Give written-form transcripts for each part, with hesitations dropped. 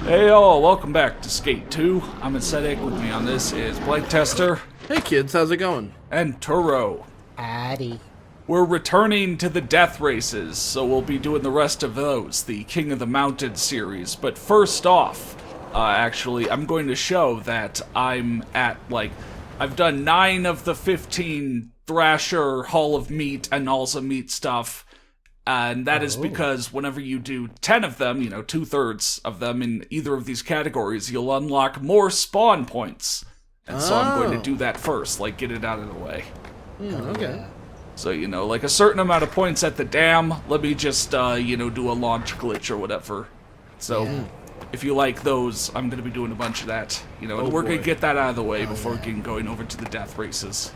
Hey all, welcome back to Skate 2. I'm Ascetic, with me on this is Blake Tester. Hey kids, how's it going? And Turo. Addy. We're returning to the death races, so we'll be doing the rest of those, the King of the Mountain series. But first off, actually, I'm going to show that I'm at, I've done 9 of the 15 Thrasher, Hall of Meat, Annals of Meat stuff. And that is because whenever you do 10 of them, 2/3 of them in either of these categories, you'll unlock more spawn points. And so I'm going to do that first, get it out of the way. Okay. So, a certain amount of points at the dam, let me just, do a launch glitch or whatever. So, if you like those, I'm going to be doing a bunch of that. And we're going to get that out of the way before going over to the death races.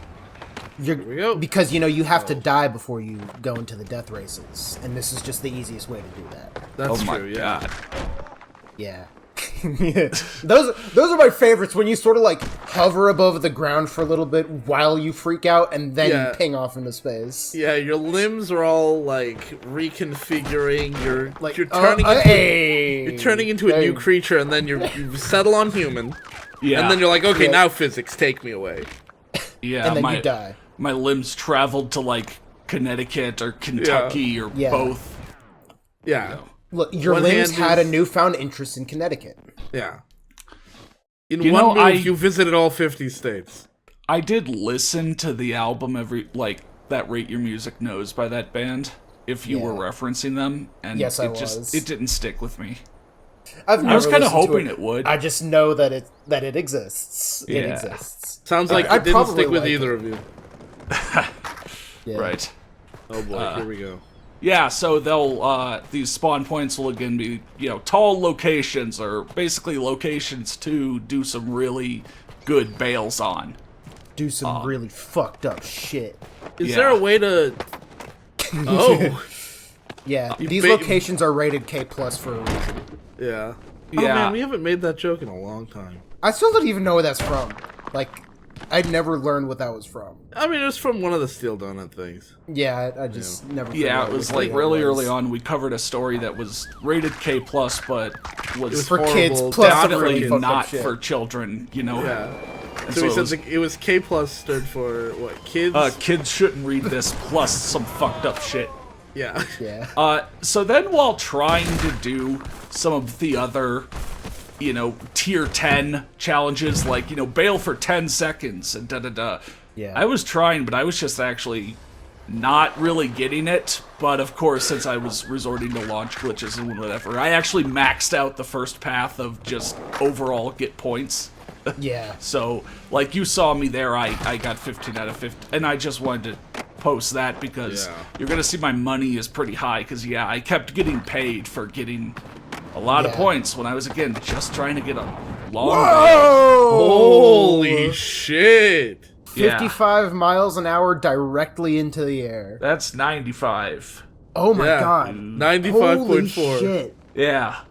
Here we go. Because, you have to die before you go into the death races. And this is just the easiest way to do that. That's oh my true, god. Yeah. Those are my favorites, when you sort of hover above the ground for a little bit while you freak out and then you ping off into space. Yeah, your limbs are all reconfiguring. You're turning into a new creature, and then you settle on human. Yeah. And then you're like, okay, now physics, take me away. Yeah. And then you die. My limbs traveled to Connecticut or Kentucky or both. Yeah. Look, your limbs had a newfound interest in Connecticut. Yeah. In one move, you visited all 50 states. I did listen to the album that Rate Your Music Knows by that band, if you were referencing them, and yes, it didn't stick with me. I was kind of hoping it would. I just know that it exists. Yeah. It exists. Sounds like it didn't stick with either of you. Right. Oh boy, here we go. Yeah, so they'll, these spawn points will again be, tall locations, or basically locations to do some really good bails on. Do some really fucked up shit. Is there a way to... Oh! Yeah, these locations are rated K+ for a reason. Yeah. Oh man, we haven't made that joke in a long time. I still don't even know where that's from. I'd never learned what that was from. I mean, it was from one of the Steel Donut things. Yeah, I just never... Yeah, it was really early on. We covered a story that was rated K+, but was for kids, plus definitely not for children, Yeah. So we said it was K+ stood for, what, kids? Kids shouldn't read this, plus some fucked up shit. Yeah. Yeah. So then while trying to do some of the other... tier 10 challenges, bail for 10 seconds and da-da-da. Yeah. I was trying, but I was just actually not really getting it. But of course, since I was resorting to launch glitches and whatever, I actually maxed out the first path of just overall get points. Yeah. So, you saw me there, I got 15 out of 50, and I just wanted to post that because you're gonna see my money is pretty high, because I kept getting paid for getting a lot of points when I was, again, just trying to get a long Whoa! Holy shit! 55 miles an hour directly into the air. That's 95. Oh my god. 95.4. Holy shit. Yeah.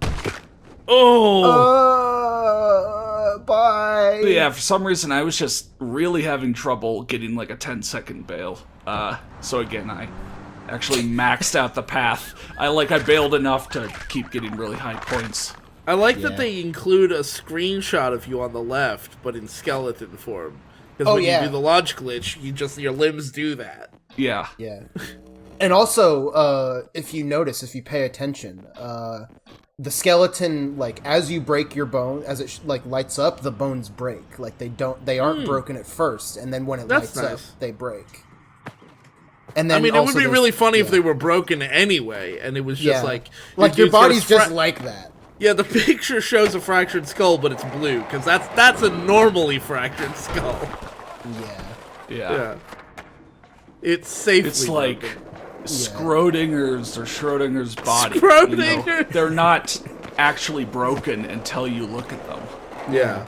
Bye. But yeah, for some reason I was just really having trouble getting a 10-second bail. So again, I actually maxed out the path. I bailed enough to keep getting really high points. I like that they include a screenshot of you on the left, but in skeleton form. Because when you do the launch glitch, your limbs do that. Yeah. Yeah. And also, if you pay attention, the skeleton, as you break your bone, as it lights up, the bones break. They aren't broken at first, and then when it lights up, they break. And then it would be really funny if they were broken anyway, and it was just your body's just like that. Yeah, the picture shows a fractured skull, but it's blue, because that's a normally fractured skull. Yeah. It's safely It's like Schrodinger's or Schrodinger's body. Schrodinger! They're not actually broken until you look at them. Yeah.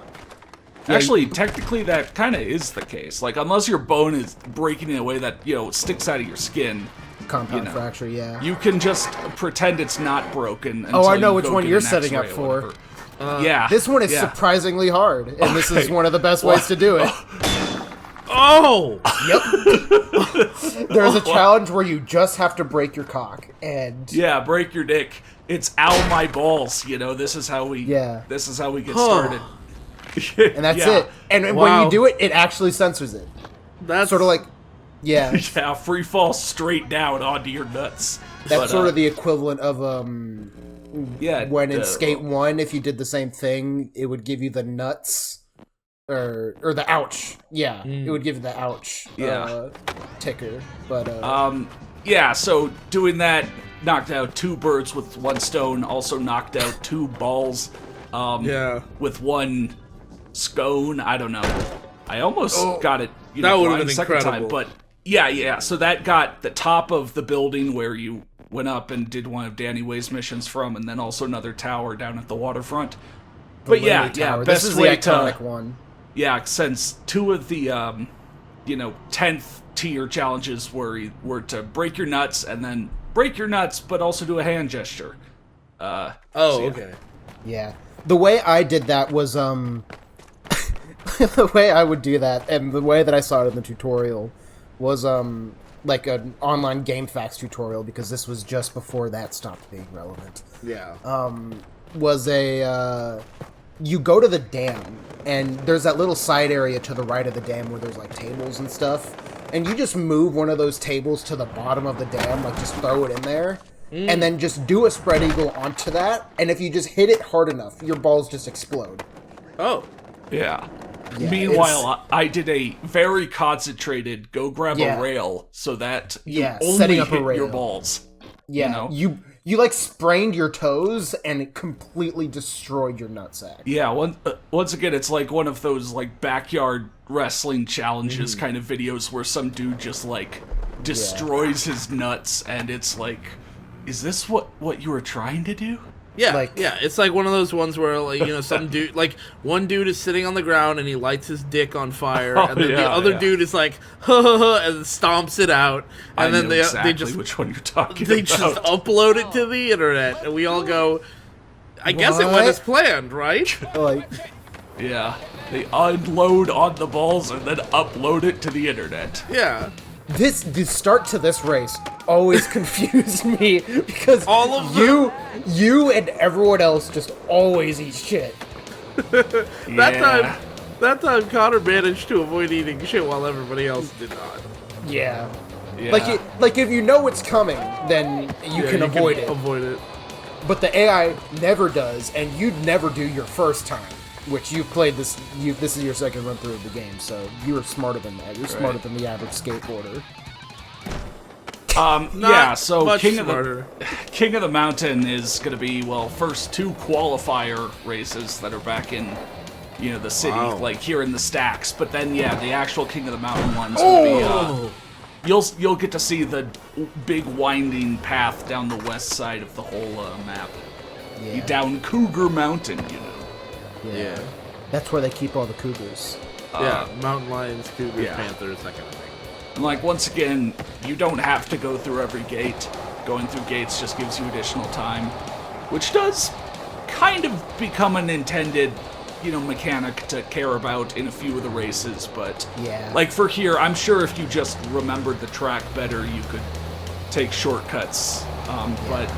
Actually, technically, that kind of is the case. Unless your bone is breaking in a way that, sticks out of your skin. Compound fracture, You can just pretend it's not broken until I know you which go one get you're an setting X-ray up or for. Yeah. This one is surprisingly hard, and this is one of the best ways to do it. Oh! Yep. There's a challenge where you just have to break your cock, and yeah, break your dick. It's ow my balls. You know, this is how we get started. and that's it. And when you do it, it actually censors it. That's sort of like, yeah, free fall straight down onto your nuts. That's sort of the equivalent of when in Skate 1, if you did the same thing, it would give you the nuts. Or the ouch. Yeah, it would give you the ouch ticker. But so doing that knocked out 2 birds with 1 stone, also knocked out 2 balls with 1 scone. I don't know. I almost got it that would have been second incredible. time, but so that got the top of the building where you went up and did one of Danny Way's missions from, and then also another tower down at the waterfront. But tower. Best this is way the iconic one. Yeah, since 2 of the 10th tier challenges were to break your nuts and then break your nuts, but also do a hand gesture. Okay. Yeah, the way I did that was the way I would do that, and the way that I saw it in the tutorial was like an online game facts tutorial, because this was just before that stopped being relevant. Yeah. Was you go to the dam, and there's that little side area to the right of the dam where there's like tables and stuff, and you just move one of those tables to the bottom of the dam, like just throw it in there, and then just do a spread eagle onto that, and if you just hit it hard enough, your balls just explode. Oh. Yeah. Meanwhile, I did a very concentrated go grab a rail so that you only setting up hit a rail. your balls. Yeah, you like sprained your toes and it completely destroyed your nutsack. Yeah, once again, it's like one of those like backyard wrestling challenges kind of videos where some dude just like destroys his nuts, and it's like, is this what you were trying to do? Yeah, it's like one of those ones where, like, some dude, like, one dude is sitting on the ground and he lights his dick on fire, and then the other dude is like, and stomps it out, and then they just which one you're talking they about. just upload it to the internet, and we all go, I guess it went as planned, right? Like, yeah, they unload on the balls and then upload it to the internet. Yeah. the start to this race always confused me, because all of you and everyone else just always eat shit. That time Connor managed to avoid eating shit while everybody else did not. Yeah. Like if you know it's coming, then you can avoid it. But the AI never does, and you'd never do your first time. Which you've played this. This is your second run through of the game, so you were smarter than that. You're smarter than the average skateboarder. So King smarter. of the Mountain is going to be, first 2 qualifier races that are back in, the city, like here in the stacks. But then, the actual King of the Mountain ones will be. You'll get to see the big winding path down the west side of the whole map. Yeah. Down Cougar Mountain, Yeah. That's where they keep all the cougars. Mountain lions, cougars, panthers, that kind of thing. And once again, you don't have to go through every gate. Going through gates just gives you additional time, which does kind of become an intended, mechanic to care about in a few of the races. But like for here, I'm sure if you just remembered the track better, you could take shortcuts. But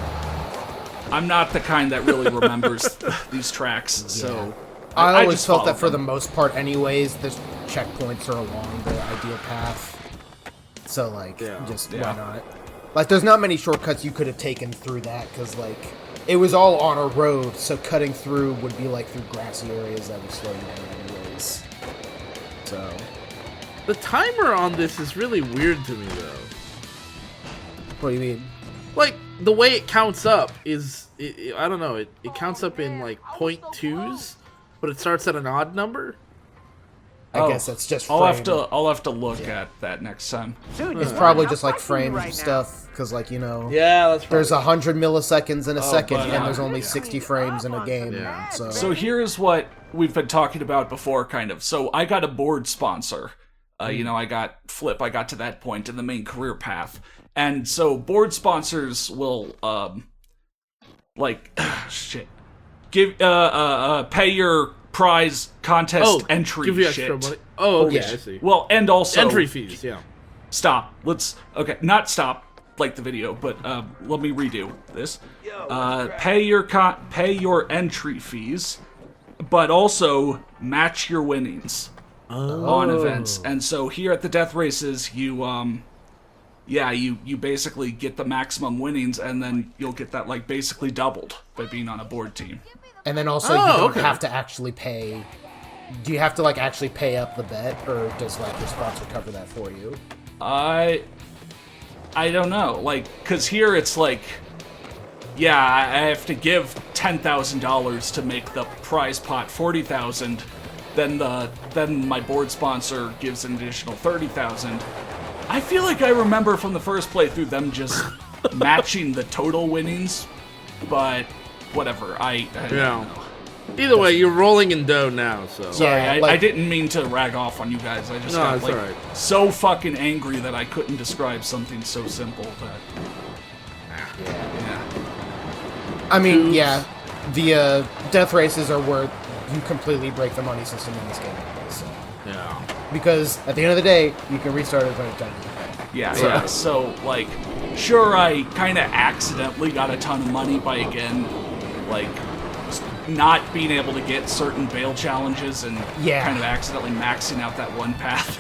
I'm not the kind that really remembers these tracks, so I always felt that for the most part, anyways, the checkpoints are along the ideal path. So, why not? Like, there's not many shortcuts you could have taken through that, because, it was all on a road, so cutting through would be, through grassy areas that would slow you down anyways. So. The timer on this is really weird to me, though. What do you mean? The way it counts up is, I don't know, it counts up in, 0.2s, but it starts at an odd number? I guess that's just I'll have to look at that next time. It's probably just frames and stuff, because there's 100 milliseconds in a second, and there's only 60 frames in a game. Yeah. So here's what we've been talking about before, kind of. So I got a board sponsor. I got Flip. I got to that point in the main career path, and so board sponsors will give pay your prize contest entry give you shit. extra money. Oh, okay, I see. Well, and also entry fees, stop. Okay, not stop like the video, but let me redo this. Pay your entry fees, but also match your winnings on events. And so here at the death races, you basically get the maximum winnings, and then you'll get that like basically doubled by being on a board team. And then also you don't have to actually pay. Do you have to like actually pay up the bet, or does like your sponsor cover that for you? I don't know, like, cause here it's like, yeah, I have to give $10,000 to make the prize pot $40,000. Then my board sponsor gives an additional $30,000. I feel like I remember from the first playthrough them just matching the total winnings, but whatever. I don't know. Either way, you're rolling in dough now, so... Sorry, I didn't mean to rag off on you guys. I just got like, so fucking angry that I couldn't describe something so simple that... Yeah. I mean, yeah, the death races are where you completely break the money system in this game. So. Yeah. Because at the end of the day, you can restart it any time. Yeah. So, like, sure, I kind of accidentally got a ton of money by, again, like... not being able to get certain bail challenges and kind of accidentally maxing out that one path.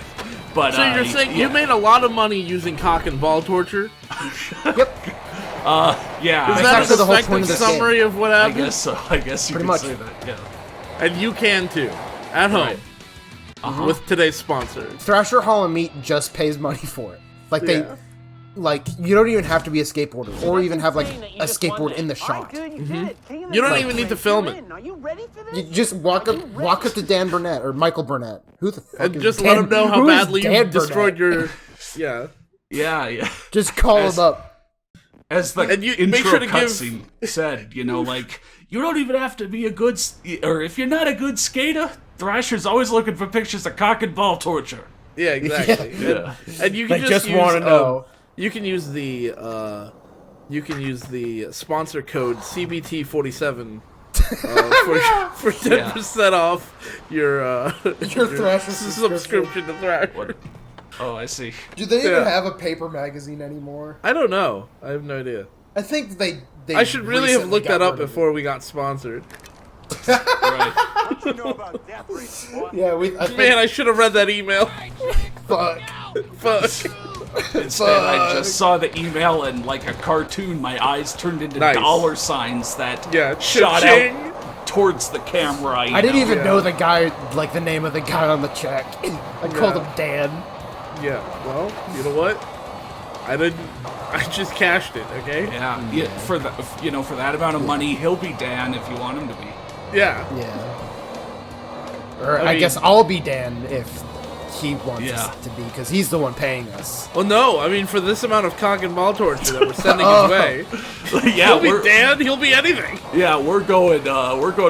But so you're saying you made a lot of money using cock and ball torture? Yep. Yeah. Is that an effective summary of what happened? I guess so. I guess you could say that, yeah. And you can too. At home. With today's sponsor. Thrasher Hall and Meat just pays money for it. Like Like, you don't even have to be a skateboarder, or even have, like, a skateboard in the shot. You don't even need to film it. You just walk up to Dan Burnett, or Michael Burnett. Who the fuck and is just Dan? let him know how badly you Burnett? destroyed your... Yeah. Just call him up. As the intro cutscene said, you know, like, you don't even have to be a good... Or if you're not a good skater, Thrasher's always looking for pictures of cock and ball torture. Yeah, exactly. Yeah. And you can just want to know. You can use the sponsor code CBT47 for 10% off your Thrasher subscription to Thrasher. Oh, I see. Do they even have a paper magazine anymore? I don't know. I have no idea. I think they I should really have looked that up before we got sponsored. Right. Don't you know about death race? Yeah, I should have read that email. Fuck. Instead, I just saw the email and, like a cartoon, my eyes turned into dollar signs that shot out towards the camera. I didn't even know the guy, like the name of the guy on the check. I called him Dan. Yeah. Well, you know what? I just cashed it. Okay. Yeah. For that amount of money, he'll be Dan if you want him to be. Yeah. Or I guess I'll be Dan if he wants us to be, because he's the one paying us. Well, no, I mean, for this amount of cock and ball torture that we're sending his way, he'll be Dan, he'll be anything. Yeah, we're going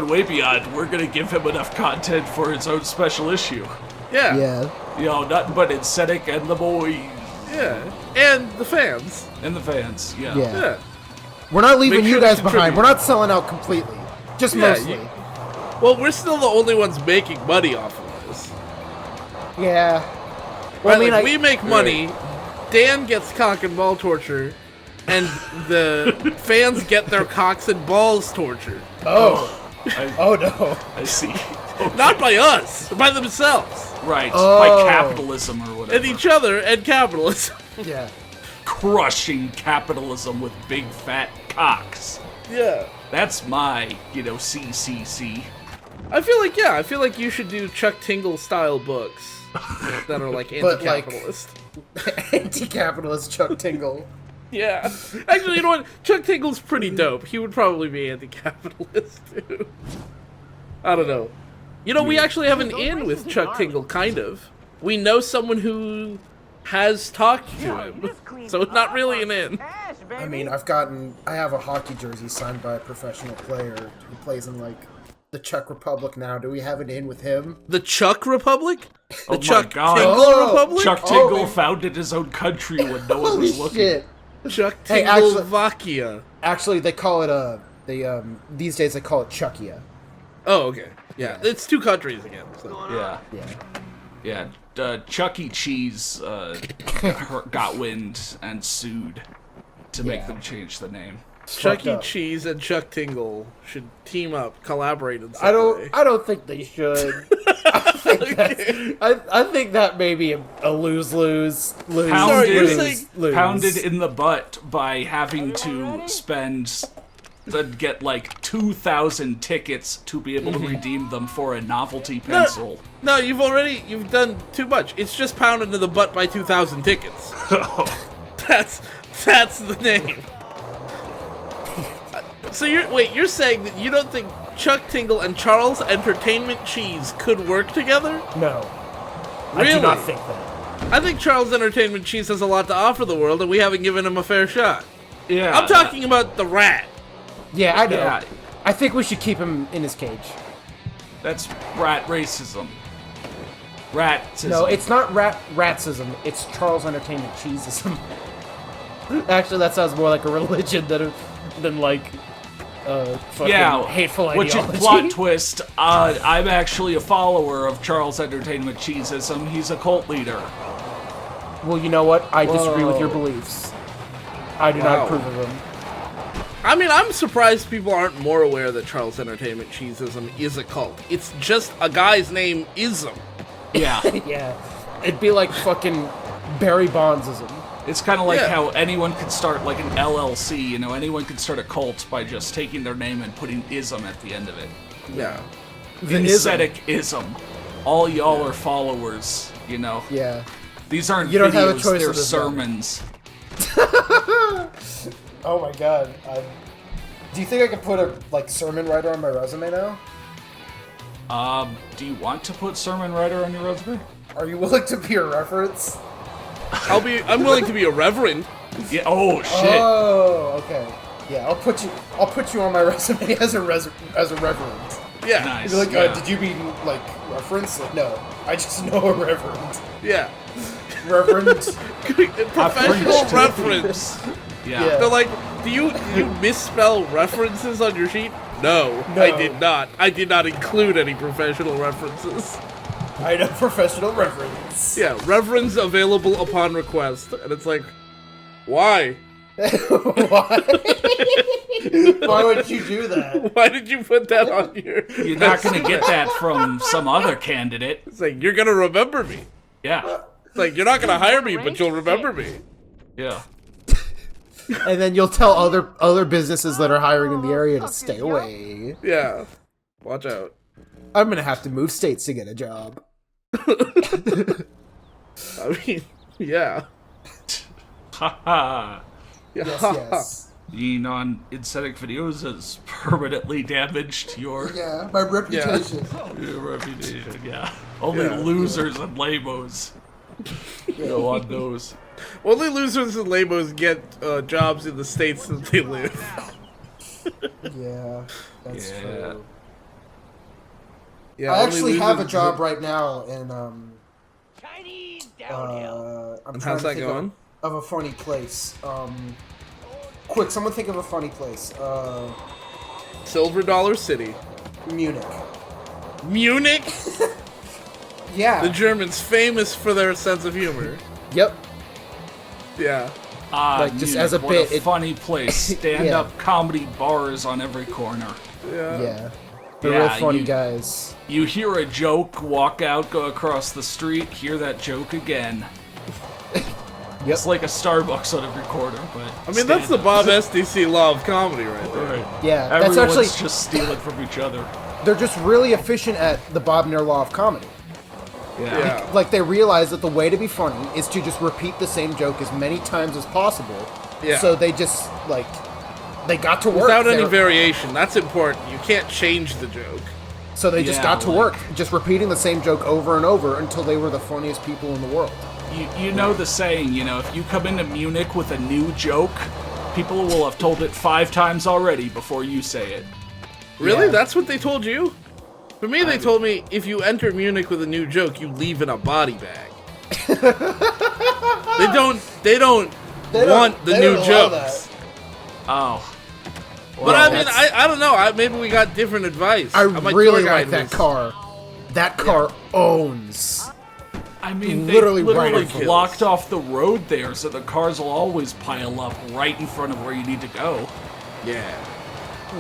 way beyond. We're gonna give him enough content for his own special issue. Yeah. You know, nothing but Insetic and the boys. Yeah, and the fans. Yeah. We're not leaving you guys behind. We're not selling out completely. Just mostly. Well, we're still the only ones making money off of this. Yeah. Well, right, we make money, Dan gets cock and ball torture, and the fans get their cocks and balls tortured. Oh no. I see. Okay. Not by us, by themselves. Right, by capitalism or whatever. And each other, and capitalism. Yeah. Crushing capitalism with big fat cocks. Yeah. That's my, CCC. I feel like you should do Chuck Tingle style books that are like anti-capitalist. Anti-capitalist Chuck Tingle. Yeah. Actually, you know what? Chuck Tingle's pretty dope. He would probably be anti-capitalist too. I don't know. We actually have an in with Chuck Tingle, kind of. We know someone who has talked to him, so it's not really an in. I mean, I have a hockey jersey signed by a professional player who plays in, like, the Czech Republic now. Do we have an in with him? The Chuck Republic? The Chuck Tingle Republic? Chuck Tingle founded his own country when no one was looking. Shit. Chuck Tingle-Vakia. Actually, they call it, these days they call it Chuckia. Oh, okay. Yeah, it's two countries again. So. Yeah. Yeah, Chuck E. Cheese got wind and sued to make them change the name. Chuck E. Cheese and Chuck Tingle should team up, collaborate in some way. I don't think they should. I think that may be a lose-lose. Pounded in the butt by having to get like 2,000 tickets to be able to redeem them for a novelty pencil. No, you've done too much. It's just pounded in the butt by 2,000 tickets. That's the name. So you're saying that you don't think Chuck Tingle and Charles Entertainment Cheese could work together? No. Really? I do not think that. I think Charles Entertainment Cheese has a lot to offer the world, and we haven't given him a fair shot. Yeah. I'm talking about the rat. Yeah, I know. Yeah. I think we should keep him in his cage. That's rat racism. Ratsism. No, it's not ratsism. It's Charles Entertainment Cheesism. Actually, that sounds more like a religion than like fucking hateful ideology. Which is plot twist. I'm actually a follower of Charles Entertainment Cheesism. He's a cult leader. Well, you know what? I disagree with your beliefs. I do not approve of them. I mean, I'm surprised people aren't more aware that Charles Entertainment Cheesism is a cult. It's just a guy's name ism. Yeah. Yeah. It'd be like fucking Barry Bondsism. It's kind of like how anyone could start like an LLC, you know, anyone could start a cult by just taking their name and putting ism at the end of it. Yeah. Aesthetic ism. All y'all are followers, you know. Yeah. These aren't You don't videos, have a choice they're of this sermons. Oh my god. Do you think I could put a sermon writer on my resume now? Do you want to put sermon writer on your resume? Are you willing to be a reference? I'm willing to be a reverend. Yeah. Oh shit. Oh, okay. Yeah, I'll put you on my resume as a reverend. Yeah. Nice. You'd be like, did you mean reference? Like, no, I just know a reverend. Yeah. Reverend. Professional reference. Yeah. They're like, do you misspell references on your sheet? No, I did not. I did not include any professional references. I know professional reference. Yeah, reverends available upon request. And it's like, why? Why? Why would you do that? Why did you put that on your... You're not going to get that from some other candidate. It's like, you're going to remember me. Yeah. It's like, you're not going to hire me, but you'll remember me. Yeah. And then you'll tell other businesses that are hiring in the area to stay away. Yeah. Watch out. I'm gonna have to move states to get a job. I mean, yeah. Haha. Yes. The non-aesthetic videos has permanently damaged your My reputation. your reputation. Yeah. Only losers and lamos go on those. Only losers and lamos get jobs in the states that they live. Yeah, that's true. Yeah, I actually have a job right now in Chinese downhill. I'm And trying how's to that think going? of a funny place. Quick, someone think of a funny place. Silver Dollar City. Munich. Munich? Yeah. The Germans famous for their sense of humor. Yep. Yeah. Like, just Munich, as a what bit, a funny place. Stand-up comedy bars on every corner. Yeah. They're real funny guys. You hear a joke, walk out, go across the street, hear that joke again. It's like a Starbucks on every corner, but I mean, that's the Bob SDC law of comedy right there. Right. Yeah, that's Everyone's actually just stealing from each other. they're just really efficient at the Bob Nair law of comedy. Yeah. Like, they realize that the way to be funny is to just repeat the same joke as many times as possible. Yeah. So they just, like, they got to work. Without any variation. That's important. You can't change the joke. So they just got to work, just repeating the same joke over and over until they were the funniest people in the world. You know the saying, you know, if you come into Munich with a new joke, people will have told it 5 times already before you say it. Really? Yeah. That's what they told you? For me, they told me if you enter Munich with a new joke, you leave in a body bag. They don't want the new jokes. Oh. But I mean, I don't know. Maybe we got different advice. I My really tour guide like that was- car. That car owns. I mean, Literally they right literally in blocked off the road there, so the cars will always pile up right in front of where you need to go. Yeah.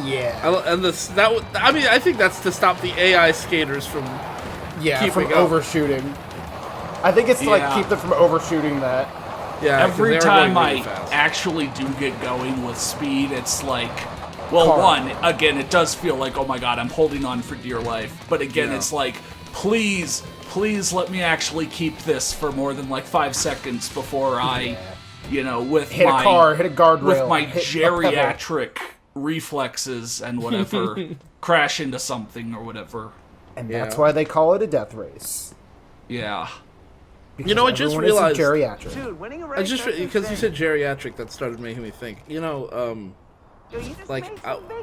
Yeah. And I think that's to stop the AI skaters from Yeah, from keeping up. overshooting. I think it's to like Yeah. keep them from overshooting that. Yeah, 'cause Every they are time going really I fast. actually do get going with speed, it's like, well, Car. one, again, it does feel like, oh my god, I'm holding on for dear life. But again, Yeah. it's like, please let me actually keep this for more than like 5 seconds before I, with Hit my a car, hit a guardrail. with my hit a pebble. geriatric reflexes and whatever, crash into something or whatever. And that's why they call it a death race. Yeah. You know, I just Everyone isn't realized. geriatric. Dude, winning a race. I just because you said geriatric, that started making me think. Like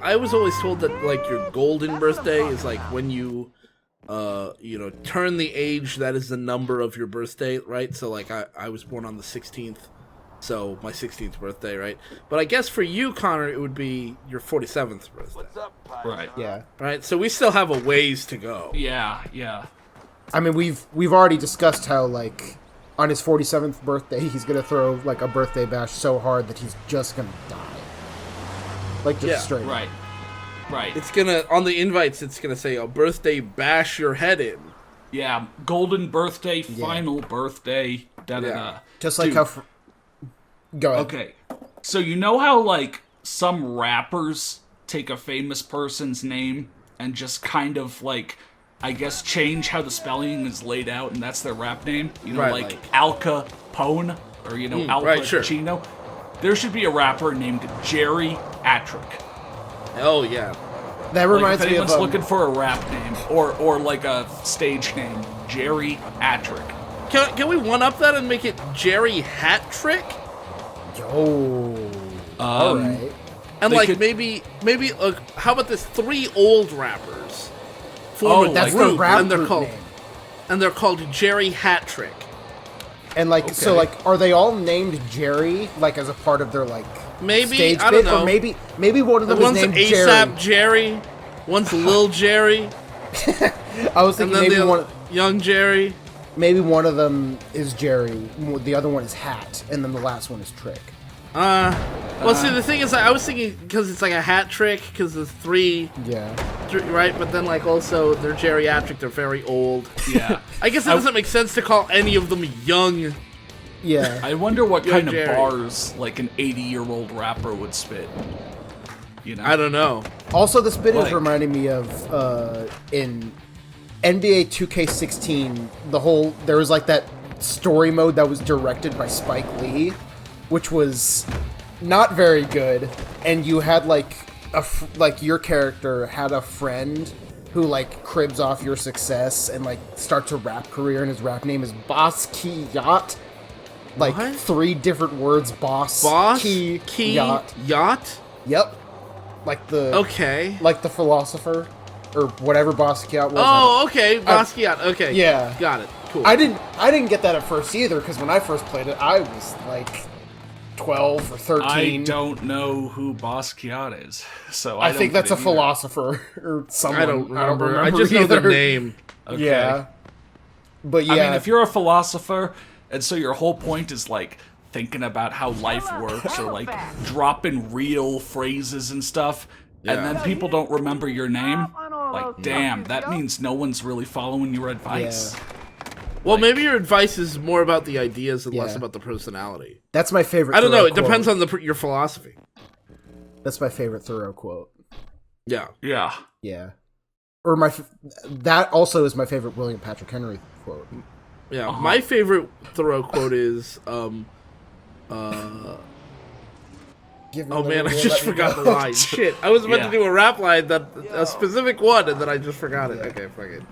I was always told that like your golden birthday is like when you turn the age that is the number of your birthday, right? So like I was born on the 16th, so my 16th birthday, right? But I guess for you, Connor, it would be your 47th birthday. Right. Yeah. Right? So we still have a ways to go. Yeah. I mean, we've already discussed how like on his 47th birthday he's gonna throw like a birthday bash so hard that he's just gonna die. Like just Yeah, straight. Right. Right. It's gonna on the invites. It's gonna say a birthday bash your head in. Yeah, golden birthday, final birthday, da-da-da. Yeah. Just like Dude, how. Go ahead. Okay, so you know how, like, some rappers take a famous person's name and just kind of, like, I guess change how the spelling is laid out, and that's their rap name? You know, Right, like like- Al Capone, or, Al right, sure. Pacino? There should be a rapper named Jerry Atrick. Oh yeah. That Like, reminds if me of. anyone's looking for a rap name, or like a stage name, Jerry Atrick. Can we one up that and make it Jerry Hat Trick? Oh. All right. And They like could- maybe how about this? 3 old rappers form a That's group, the rap and they're group called name. Jerry Hat Trick. And like, so like, are they all named Jerry, like as a part of their like Maybe, stage I don't bit, know. or maybe one of them is One's named ASAP Jerry, one's Lil Jerry, I was and thinking then maybe the one, Young Jerry. maybe one of them is Jerry, the other one is Hat, and then the last one is Trick. Well, see, the thing is, I was thinking because it's like a hat trick because the three, Yeah. right? But then like also they're geriatric, they're very old. Yeah. I guess it doesn't make sense to call any of them young. Yeah. I wonder what Yo, kind of Jerry. bars like an 80-year-old rapper would spit. I don't know. Also, this bit is Like- reminding me of in NBA 2K16. There was like that story mode that was directed by Spike Lee, which was not very good. And you had like your character had a friend who like cribs off your success and like starts a rap career, and his rap name is Boss Key Yacht. Like What? 3 different words: boss, Key, yacht. yacht. Yep. Like the Okay. like the philosopher, or whatever Basquiat was. Oh, okay, Basquiat. Okay. Yeah. Got it. Cool. I didn't get that at first either, because when I first played it, I was like 12 or 13. I don't know who Basquiat is, so I don't think get that's a it either. philosopher or someone. I don't remember. I just know either. the name. Okay. Yeah. But yeah, I mean, if you're a philosopher, and so your whole point is like thinking about how life works, or like dropping real phrases and stuff, Yeah. and then people don't remember your name, like, damn, that means no one's really following your advice. Yeah. Well, maybe your advice is more about the ideas and less Yeah. about the personality. that's my favorite. I don't know. Thoreau It depends quote. on your philosophy. That's my favorite Thoreau quote. Yeah. Yeah. Yeah. Or that also is my favorite William Patrick Henry quote. Yeah. My favorite Thoreau quote is, Give me oh the man, I wheel, just let me forgot go. the line. Shit. I was about Yeah. to do a rap line, a specific one, and then I just forgot it. Okay, fuck it.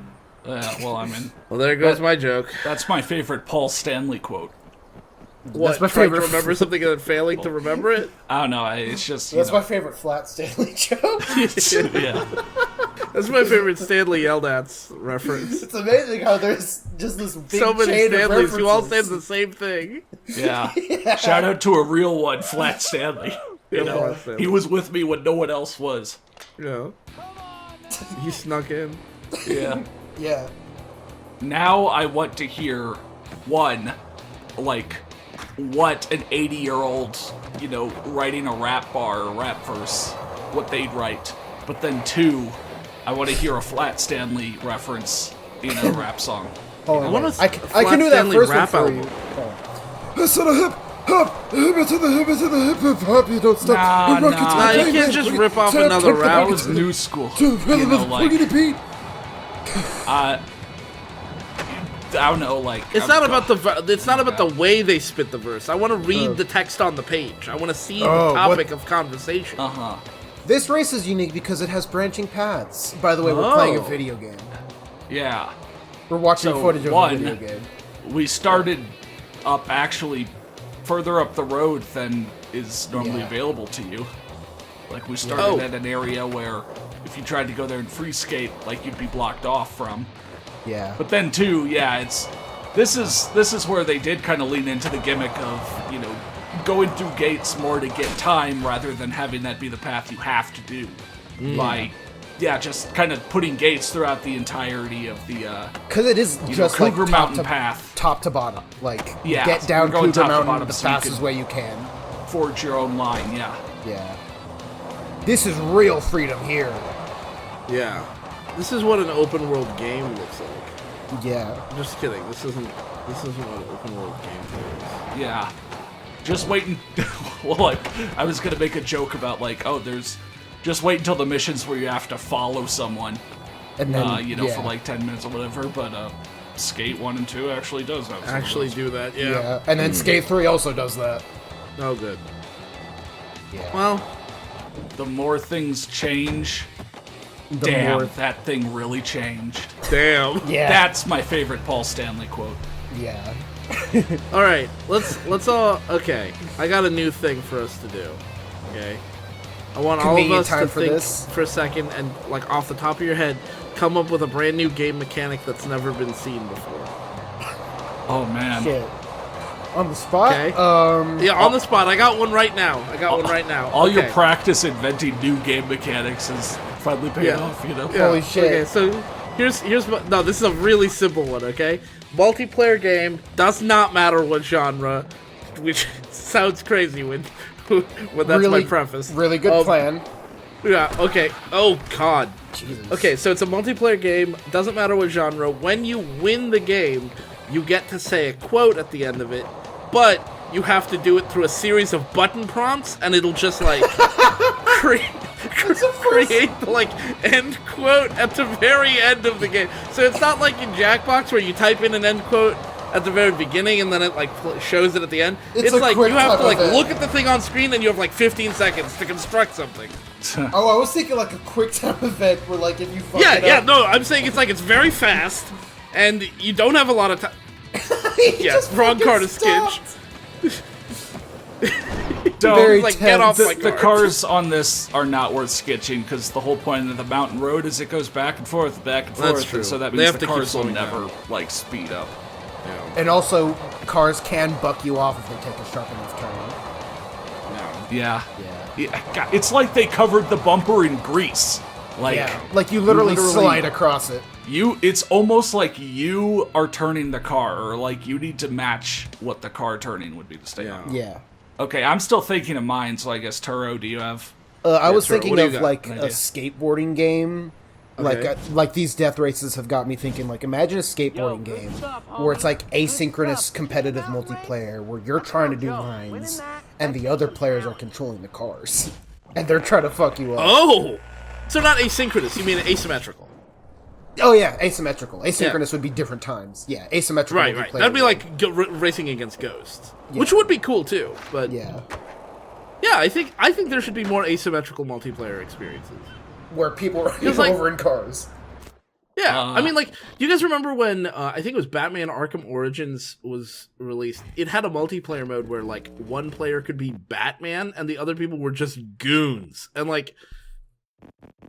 Well, I mean, Well, there goes my joke. that's my favorite Paul Stanley quote. What, my trying favorite- to remember something and then failing to remember it? I don't know. It's just That's my favorite Flat Stanley joke. yeah. That's my favorite Stanley Yelnats reference. It's amazing how there's just this big So many chain of Stanleys who all say references. the same thing. Yeah. Shout out to a real one, Flat Stanley. You know, Flat Stanley. he was with me when no one else was. You know? He snuck in. Yeah. Yeah. Now I want to hear one, like, what an 80-year-old, writing a rap bar or rap verse, what they'd write. But then two, I want to hear a Flat Stanley reference in a rap song. Oh, I can do that first one for you. Listen to hip hop, hip it to the hip it to the hip hop. You don't stop. Nah, you can't just rip off another rap. That was new school. I don't know, like it's not about the way they spit the verse. I want to read the text on the page. I want to see the topic of conversation. This race is unique because it has branching paths. By the way, we're playing a video game. Yeah. We're watching footage of a video game. We started up actually further up the road than is normally available to you. Like we started at an area where if you tried to go there and free skate, like you'd be blocked off from. Yeah. But then too, this is where they did kind of lean into the gimmick of, going through gates more to get time rather than having that be the path you have to do. By just kind of putting gates throughout the entirety of the because it is just Cougar like Mountain path, top to bottom. Like yeah, get down going Cougar top Mountain to the so fastest way you can. Forge your own line, yeah. This is real freedom here. Yeah. This is what an open world game looks like. Yeah. Just kidding. This isn't what an open world game is. Yeah. Just waiting. Well, I was gonna make a joke about just wait until the missions where you have to follow someone, and then for like 10 minutes or whatever. But Skate 1 and 2 actually does that. Do that, yeah. Yeah, and then Skate 3 also does that. Oh, good. Yeah. Well, the more things change. That thing really changed. Damn. Yeah. That's my favorite Paul Stanley quote. Yeah. All right, let's all. Okay, I got a new thing for us to do. Okay, I want all of us to think for a second and, like, off the top of your head, come up with a brand new game mechanic that's never been seen before. Oh man. Shit. On the spot? Okay. Yeah, on the spot. I got one right now. All your practice inventing new game mechanics is finally paying off, Yeah. Holy shit. Okay, so here's no, this is a really simple one, okay? Multiplayer game, does not matter what genre, which sounds crazy when that's my preface. Really good plan. Yeah, okay. Oh, God. Jesus. Okay, so it's a multiplayer game, doesn't matter what genre. When you win the game, you get to say a quote at the end of it, but you have to do it through a series of button prompts, and it'll just, like, create the, like, end quote at the very end of the game. So it's not like in Jackbox where you type in an end quote at the very beginning and then it, like, shows it at the end. It's like you have to, like, look at the thing on screen and you have, like, 15 seconds to construct something. Oh, I was thinking, like, a quick time event where, like, if you fuck it up... No, I'm saying it's very fast, and you don't have a lot of time. Wrong card of sketch. Get off the cars on this are not worth sketching because the whole point of the mountain road is it goes back and forth, That's true. and so that means the cars will never like speed up. Yeah. And also, cars can buck you off if they take a sharp enough turn. Yeah. God, it's like they covered the bumper in grease. Like you literally slide across it. It's almost like you are turning the car, or like you need to match what the car turning would be to stay on. Yeah. Okay, I'm still thinking of mine, so I guess Turo, do you have? I was thinking of a skateboarding game. Okay. Like these death races have got me thinking, like, imagine a skateboarding game where it's like asynchronous competitive multiplayer where you're trying to do lines and the other players are controlling the cars and they're trying to fuck you up. Oh! So not asynchronous, you mean asymmetrical. Oh yeah, asymmetrical. Asynchronous would be different times. Yeah, asymmetrical. Right. That'd be like racing against ghosts, which would be cool too. But yeah, I think there should be more asymmetrical multiplayer experiences where people are over in cars. Yeah, I mean, like, do you guys remember when I think it was Batman Arkham Origins was released? It had a multiplayer mode where, like, one player could be Batman and the other people were just goons, and, like,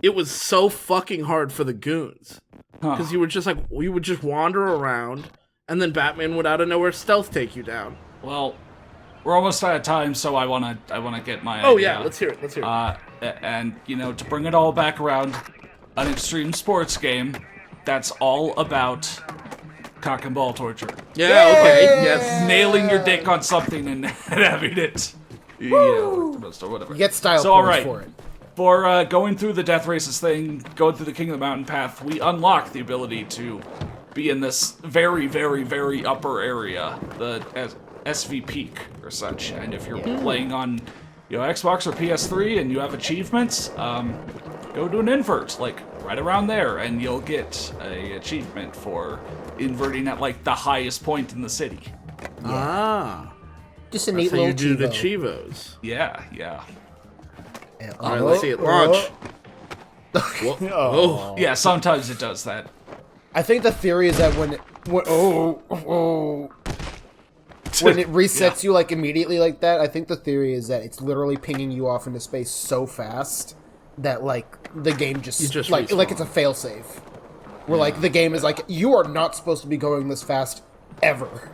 it was so fucking hard for the goons because you were just like, you would just wander around and then Batman would out of nowhere stealth take you down. Well, we're almost out of time, so I wanna get my idea. Yeah, let's hear it. And to bring it all back around, an extreme sports game that's all about cock and ball torture. Yeah, okay, yes. Nailing your dick on something and having it. Yeah, like the most or whatever. You get style so, all points right. for it. For going through the Death Races thing, going through the King of the Mountain path, we unlock the ability to be in this very, very, very upper area, the SV Peak or such. And if you're playing on Xbox or PS3 and you have achievements, go do an invert, like right around there, and you'll get a achievement for inverting at like the highest point in the city. Ah. Just a That's neat how you little do the Chivo. Chivos. Yeah. All right, let's see it launch. Whoa. Oh. Yeah, sometimes it does that. I think the theory is that when it resets you like immediately like that, I think the theory is that it's literally pinging you off into space so fast that like the game just like respawn. it's a failsafe. Where like the game is like, you are not supposed to be going this fast ever.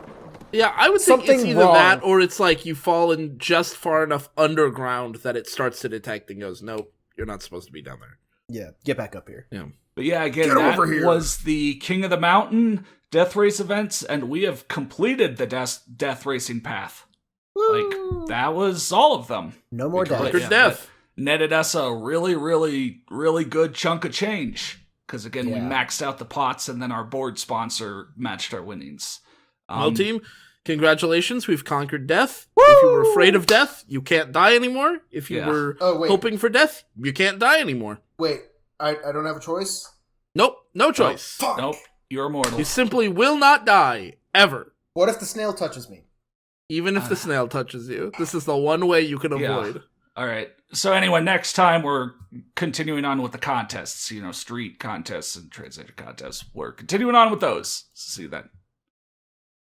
Yeah, I would think Something it's either wrong. that or it's like you fall in just far enough underground that it starts to detect and goes, nope, you're not supposed to be down there. Yeah, get back up here. Yeah. But yeah, again, Get that over here. was the King of the Mountain Death Race events, and we have completed the death racing path. Like, that was all of them. No more death. Conquered death. Netted us a really, really, really good chunk of change. Because again, we maxed out the pots, and then our board sponsor matched our winnings. Well, team, congratulations. We've conquered death. Woo! If you were afraid of death, you can't die anymore. If you were hoping for death, you can't die anymore. Wait, I don't have a choice? Nope, no choice. Nope, you're immortal. You simply will not die, ever. What if the snail touches me? Even if the snail touches you. This is the one way you can avoid. All right. So anyway, next time we're continuing on with the contests, street contests and translator contests. We're continuing on with those. See you then.